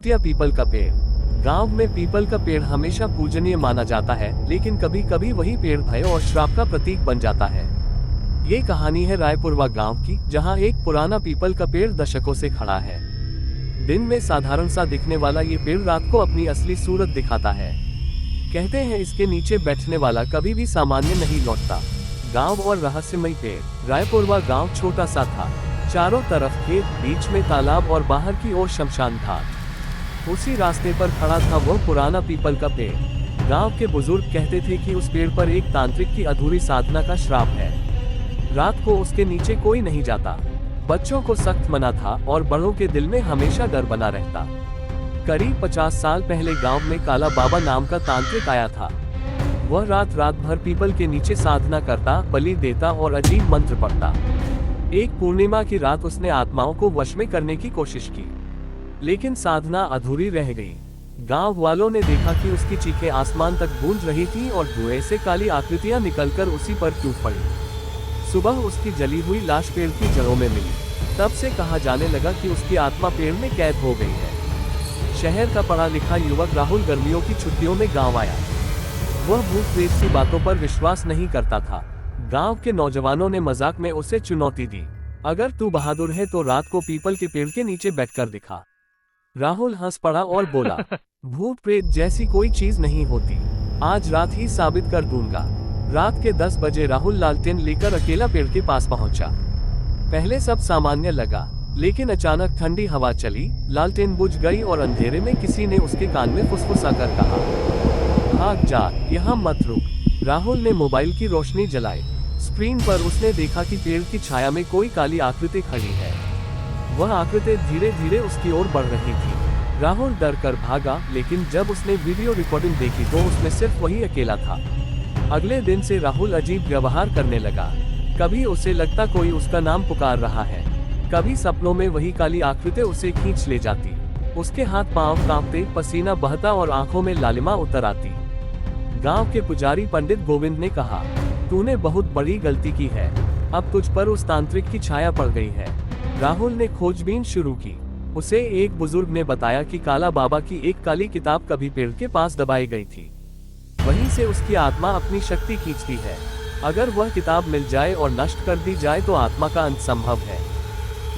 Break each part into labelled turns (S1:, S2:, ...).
S1: या पीपल का पेड़। गांव में पीपल का पेड़ हमेशा पूजनीय माना जाता है, लेकिन कभी कभी वही पेड़ भय और श्राप का प्रतीक बन जाता है। ये कहानी है रायपुरवा गांव की, जहां एक पुराना पीपल का पेड़ दशकों से खड़ा है। दिन में साधारण सा दिखने वाला ये पेड़ रात को अपनी असली सूरत दिखाता है। कहते हैं इसके नीचे बैठने वाला कभी भी सामान्य नहीं लौटता। गांव और रहस्यमय पेड़। रायपुरवा गांव छोटा सा था, चारों तरफ खेत, बीच में तालाब और बाहर की ओर शमशान घाट। उसी रास्ते पर खड़ा था वह पुराना पीपल का पेड़। गांव के बुजुर्ग कहते थे कि उस पेड़ पर एक तांत्रिक की अधूरी साधना का श्राप है। रात को उसके नीचे कोई नहीं जाता। बच्चों को सख्त मना था और बड़ों के दिल में हमेशा डर बना रहता। करीब 50 साल पहले गांव में काला बाबा नाम का तांत्रिक आया था। वह रात भर पीपल के नीचे साधना करता, बलि देता और अजीब मंत्र पढ़ता। एक पूर्णिमा की रात उसने आत्माओं को वश में करने की कोशिश की, लेकिन साधना अधूरी रह गई। गांव वालों ने देखा कि उसकी चीखें आसमान तक गूंज रही थीं और धुएं से काली आकृतियां निकलकर उसी पर टूट पड़ी। सुबह उसकी जली हुई लाश पेड़ की जड़ों में मिली। तब से कहा जाने लगा कि उसकी आत्मा पेड़ में कैद हो गई है। शहर का पढ़ा लिखा युवक राहुल गर्मियों की छुट्टियों में गाँव आया। वह भूत प्रेत की बातों पर विश्वास नहीं करता था। गांव के नौजवानों ने मजाक में उसे चुनौती दी, अगर तू बहादुर है तो रात को पीपल के पेड़ के नीचे बैठकर दिखा। राहुल हंस पड़ा और बोला, भूत प्रेत जैसी कोई चीज नहीं होती, आज रात ही साबित कर दूंगा। रात के 10 बजे राहुल लालटेन लेकर अकेला पेड़ के पास पहुंचा। पहले सब सामान्य लगा, लेकिन अचानक ठंडी हवा चली, लालटेन बुझ गई और अंधेरे में किसी ने उसके कान में फुसफुसा कर कहा, भाग जा, यहाँ मत रुक। राहुल ने मोबाइल की रोशनी जलाई। स्क्रीन पर उसने देखा कि पेड़ की छाया में कोई काली आकृति खड़ी है। वह आकृति धीरे धीरे उसकी ओर बढ़ रही थी। राहुल डर कर भागा, लेकिन जब उसने वीडियो रिकॉर्डिंग देखी तो उसमें सिर्फ वही अकेला था। अगले दिन से राहुल अजीब व्यवहार करने लगा। कभी उसे लगता कोई उसका नाम पुकार रहा है, कभी सपनों में वही काली आकृति उसे खींच ले जाती। उसके हाथ पांव कांपते, पसीना बहता और आंखों में लालिमा उतर आती। गांव के पुजारी पंडित गोविंद ने कहा, तूने बहुत बड़ी गलती की है, अब तुझ पर उस तांत्रिक की छाया पड़ गई है। राहुल ने खोजबीन शुरू की। उसे एक बुजुर्ग ने बताया कि काला बाबा की एक काली किताब कभी पेड़ के पास दबाई गई थी। वहीं से उसकी आत्मा अपनी शक्ति खींचती है। अगर वह किताब मिल जाए और नष्ट कर दी जाए तो आत्मा का अंत संभव है।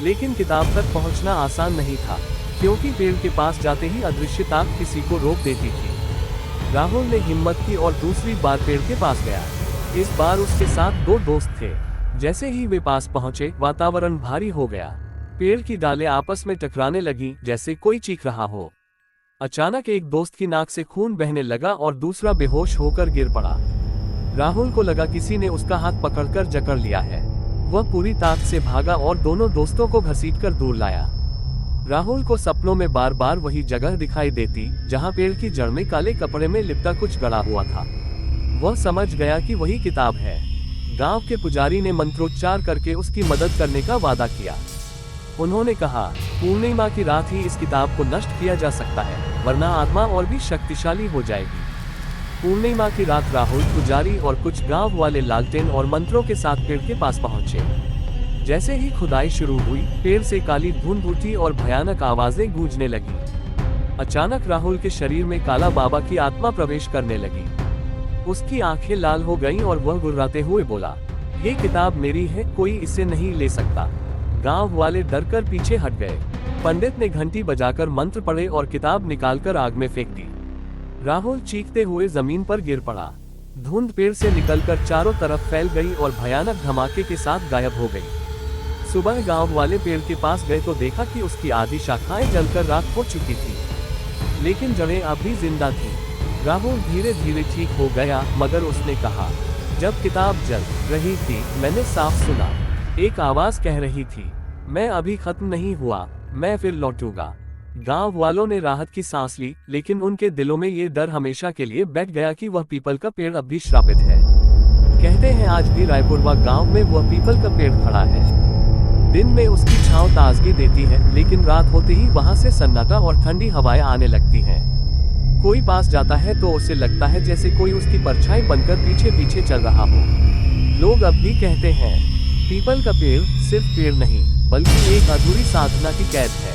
S1: लेकिन किताब तक पहुंचना आसान नहीं था, क्योंकि पेड़ के पास जाते ही अदृश्यता किसी को रोक देती थी। राहुल ने हिम्मत की और दूसरी बार पेड़ के पास गया। इस बार उसके साथ 2 दोस्त थे। जैसे ही वे पास पहुंचे, वातावरण भारी हो गया। पेड़ की डालें आपस में टकराने लगी, जैसे कोई चीख रहा हो। अचानक एक दोस्त की नाक से खून बहने लगा और दूसरा बेहोश होकर गिर पड़ा। राहुल को लगा किसी ने उसका हाथ पकड़कर जकड़ लिया है। वह पूरी ताकत से भागा और दोनों दोस्तों को घसीटकर दूर लाया। राहुल को सपनों में बार बार वही जगह दिखाई देती, जहां पेड़ की जड़ में काले कपड़े में लिपटा कुछ गड़ा हुआ था। वह समझ गया कि वही किताब है। गांव के पुजारी ने मंत्रोच्चार करके उसकी मदद करने का वादा किया। उन्होंने कहा, पूर्णिमा की रात ही इस किताब को नष्ट किया जा सकता है, वरना आत्मा और भी शक्तिशाली हो जाएगी। पूर्णिमा की रात राहुल, पुजारी और कुछ गांव वाले लालटेन और मंत्रों के साथ पेड़ के पास पहुंचे। जैसे ही खुदाई शुरू हुई, पेड़ से काली धुंध उठी और भयानक आवाजें गूंजने लगी। अचानक राहुल के शरीर में काला बाबा की आत्मा प्रवेश करने लगी। उसकी आंखें लाल हो गईं और वह गुर्राते हुए बोला, ये किताब मेरी है, कोई इसे नहीं ले सकता। गांव वाले डरकर पीछे हट गए। पंडित ने घंटी बजाकर मंत्र पढ़े और किताब निकालकर आग में फेंक दी। राहुल चीखते हुए जमीन पर गिर पड़ा। धुंध पेड़ से निकलकर चारों तरफ फैल गई और भयानक धमाके के साथ गायब हो गई। सुबह गांव वाले पेड़ के पास गए तो देखा कि उसकी आधी शाखाएं जलकर राख हो चुकी थी, लेकिन जड़ें अभी जिंदा थीं। राहुल धीरे धीरे ठीक हो गया, मगर उसने कहा, जब किताब जल रही थी मैंने साफ सुना, एक आवाज कह रही थी, मैं अभी खत्म नहीं हुआ, मैं फिर लौटूंगा। गांव वालों ने राहत की सांस ली, लेकिन उनके दिलों में ये डर हमेशा के लिए बैठ गया कि वह पीपल का पेड़ अब भी श्रापित है। कहते हैं आज भी रायपुरवा गांव में वह पीपल का पेड़ खड़ा है। दिन में उसकी छांव ताजगी देती है, लेकिन रात होते ही वहां से सन्नाटा और ठंडी हवाएं आने लगती हैं। कोई पास जाता है तो उसे लगता है जैसे कोई उसकी परछाई बनकर पीछे पीछे चल रहा हो। लोग अब भी कहते हैं, पीपल का पेड़ सिर्फ पेड़ नहीं, बल्कि एक अधूरी साधना की कैद है।